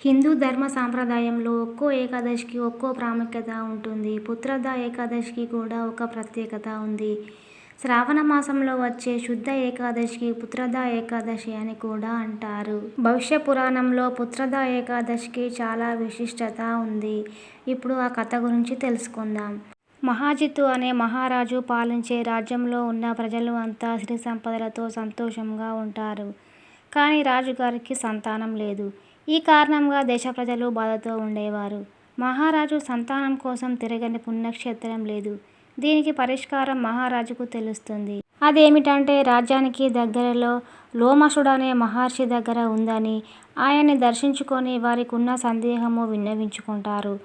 హిందూ ధర్మ సాంప్రదాయంలో ఒక్కో ఏకాదశికి ఒక్కో ప్రాముఖ్యత ఉంటుంది. పుత్రద ఏకాదశికి కూడా ఒక ప్రత్యేకత ఉంది. శ్రావణ మాసంలో వచ్చే శుద్ధ ఏకాదశికి పుత్రద ఏకాదశి అని కూడా అంటారు. భవిష్య పురాణంలో పుత్రద ఏకాదశికి చాలా విశిష్టత ఉంది. ఇప్పుడు ఆ కథ గురించి తెలుసుకుందాం. మహాజిత్తు అనే మహారాజు పాలించే రాజ్యంలో ఉన్న ప్రజలు అంతా సిరి సంపదలతో సంతోషంగా ఉంటారు. కానీ రాజుగారికి సంతానం లేదు. ఈ కారణంగా దేశ ప్రజలు బాధతో ఉండేవారు. మహారాజు సంతానం కోసం తిరగని పుణ్యక్షేత్రం లేదు. దీనికి పరిష్కారం మహారాజుకు తెలుస్తుంది. అదేమిటంటే రాజ్యానికి దగ్గరలో లోమశుడనే మహర్షి దగ్గర ఉందని, ఆయన్ని దర్శించుకొని వారికున్న సందేహము విన్నవించుకుంటారు.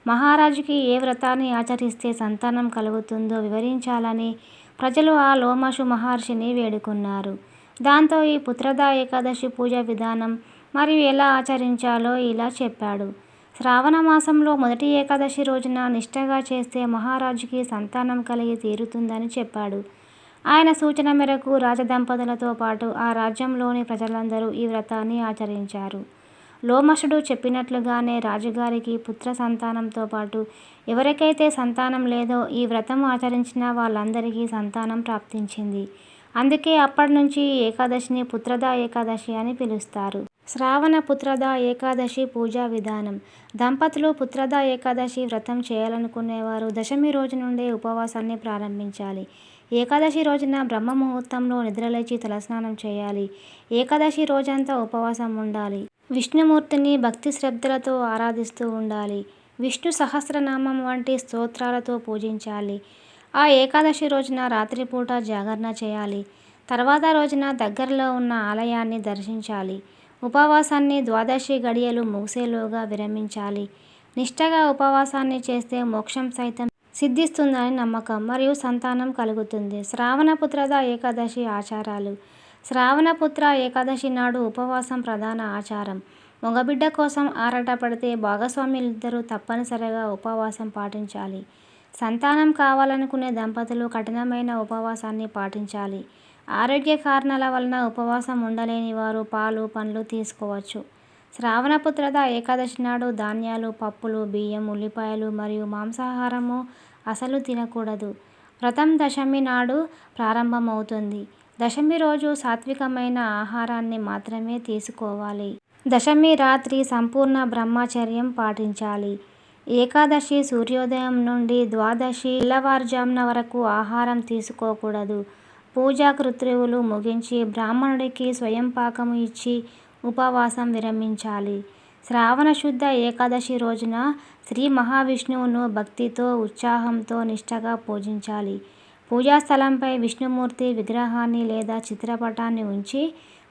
మహారాజుకి ఏ వ్రతాన్ని ఆచరిస్తే సంతానం కలుగుతుందో వివరించాలని ప్రజలు ఆ లోమశు మహర్షిని వేడుకున్నారు. దాంతో ఈ పుత్రద ఏకాదశి పూజ విధానం మరియు ఎలా ఆచరించాలో ఇలా చెప్పాడు. శ్రావణ మాసంలో మొదటి ఏకాదశి రోజున నిష్ఠగా చేస్తే మహారాజుకి సంతానం కలిగి తీరుతుందని చెప్పాడు. ఆయన సూచన మేరకు రాజదంపతులతో పాటు ఆ రాజ్యంలోని ప్రజలందరూ ఈ వ్రతాన్ని ఆచరించారు. లోమశుడు చెప్పినట్లుగానే రాజుగారికి పుత్ర సంతానంతో పాటు ఎవరికైతే సంతానం లేదో ఈ వ్రతం ఆచరించిన వాళ్ళందరికీ సంతానం ప్రాప్తించింది. అందుకే అప్పటి నుంచి ఈ ఏకాదశిని పుత్రద ఏకాదశి అని పిలుస్తారు. శ్రావణ పుత్రద ఏకాదశి పూజా విధానం. దంపతులు పుత్రద ఏకాదశి వ్రతం చేయాలనుకునేవారు దశమి రోజు నుండే ఉపవాసాన్ని ప్రారంభించాలి. ఏకాదశి రోజున బ్రహ్మ ముహూర్తంలో నిద్రలేచి తలస్నానం చేయాలి. ఏకాదశి రోజంతా ఉపవాసం ఉండాలి. విష్ణుమూర్తిని భక్తి శ్రద్ధలతో ఆరాధిస్తూ ఉండాలి. విష్ణు సహస్రనామం వంటి స్తోత్రాలతో పూజించాలి. ఆ ఏకాదశి రోజున రాత్రిపూట జాగరణ చేయాలి. తర్వాత రోజున దగ్గరలో ఉన్న ఆలయాన్ని దర్శించాలి. ఉపవాసాన్ని ద్వాదశి గడియలు ముగిసేలోగా విరమించాలి. నిష్ఠగా ఉపవాసాన్ని చేస్తే మోక్షం సైతం సిద్ధిస్తుందని నమ్మకం మరియు సంతానం కలుగుతుంది. శ్రావణ పుత్రద ఏకాదశి ఆచారాలు. శ్రావణపుత్ర ఏకాదశి నాడు ఉపవాసం ప్రధాన ఆచారం. మగబిడ్డ కోసం ఆరాటపడితే భాగస్వాములిద్దరూ తప్పనిసరిగా ఉపవాసం పాటించాలి. సంతానం కావాలనుకునే దంపతులు కఠినమైన ఉపవాసాన్ని పాటించాలి. ఆరోగ్య కారణాల వలన ఉపవాసం ఉండలేని వారు పాలు, పండ్లు తీసుకోవచ్చు. శ్రావణపుత్రద ఏకాదశి నాడు ధాన్యాలు, పప్పులు, బియ్యం, ఉల్లిపాయలు మరియు మాంసాహారము అసలు తినకూడదు. వ్రతం దశమి నాడు ప్రారంభమవుతుంది. దశమి రోజు సాత్వికమైన ఆహారాన్ని మాత్రమే తీసుకోవాలి. దశమి రాత్రి సంపూర్ణ బ్రహ్మచర్యం పాటించాలి. ఏకాదశి సూర్యోదయం నుండి ద్వాదశి తెల్లవారుజామున వరకు ఆహారం తీసుకోకూడదు. పూజా కృత్యువులు ముగించి బ్రాహ్మణుడికి స్వయం పాకము ఇచ్చి ఉపవాసం విరమించాలి. శ్రావణ శుద్ధ ఏకాదశి రోజున శ్రీ మహావిష్ణువును భక్తితో, ఉత్సాహంతో నిష్ఠగా పూజించాలి. పూజా స్థలంపై విష్ణుమూర్తి విగ్రహాన్ని లేదా చిత్రపటాన్ని ఉంచి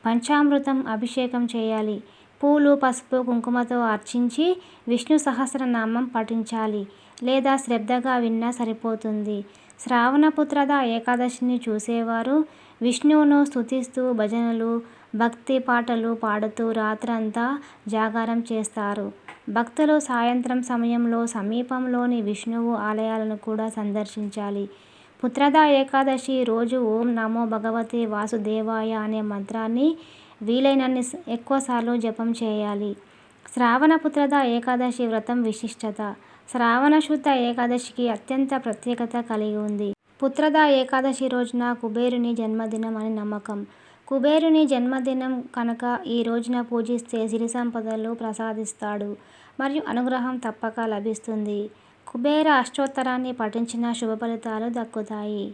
పంచామృతం అభిషేకం చేయాలి. పూలు, పసుపు, కుంకుమతో అర్చించి విష్ణు సహస్రనామం పఠించాలి లేదా శ్రద్ధగా విన్నా సరిపోతుంది. శ్రావణపుత్రద ఏకాదశిని చూసేవారు విష్ణువును స్తుతిస్తూ భజనలు, భక్తి పాటలు పాడుతూ రాత్రంతా జాగారం చేస్తారు. భక్తులు సాయంత్రం సమయంలో సమీపంలోని విష్ణువు ఆలయాలను కూడా సందర్శించాలి. పుత్రద ఏకాదశి రోజు ఓం నమో భగవతే వాసుదేవాయ అనే మంత్రాన్ని వీలైనన్ని ఎక్కువసార్లు జపం చేయాలి. శ్రావణ పుత్రద ఏకాదశి వ్రతం విశిష్టత. శ్రావణ శుద్ధ ఏకాదశికి అత్యంత ప్రత్యేకత కలిగి ఉంది. పుత్రద ఏకాదశి రోజున కుబేరుని జన్మదినం అని నమ్మకం. కుబేరుని జన్మదినం కనుక ఈ రోజున పూజిస్తే సిరి సంపదలు ప్రసాదిస్తాడు మరియు అనుగ్రహం తప్పక లభిస్తుంది. కుబేర అష్టోత్తరాన్ని పఠించిన శుభ ఫలితాలు దక్కుతాయి.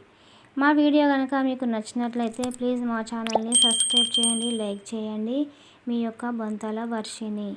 మా వీడియో కనుక మీకు నచ్చినట్లయితే ప్లీజ్ మా ఛానల్ని సబ్స్క్రైబ్ చేయండి, లైక్ చేయండి. మీ యొక్క బొంతల వర్షిణి.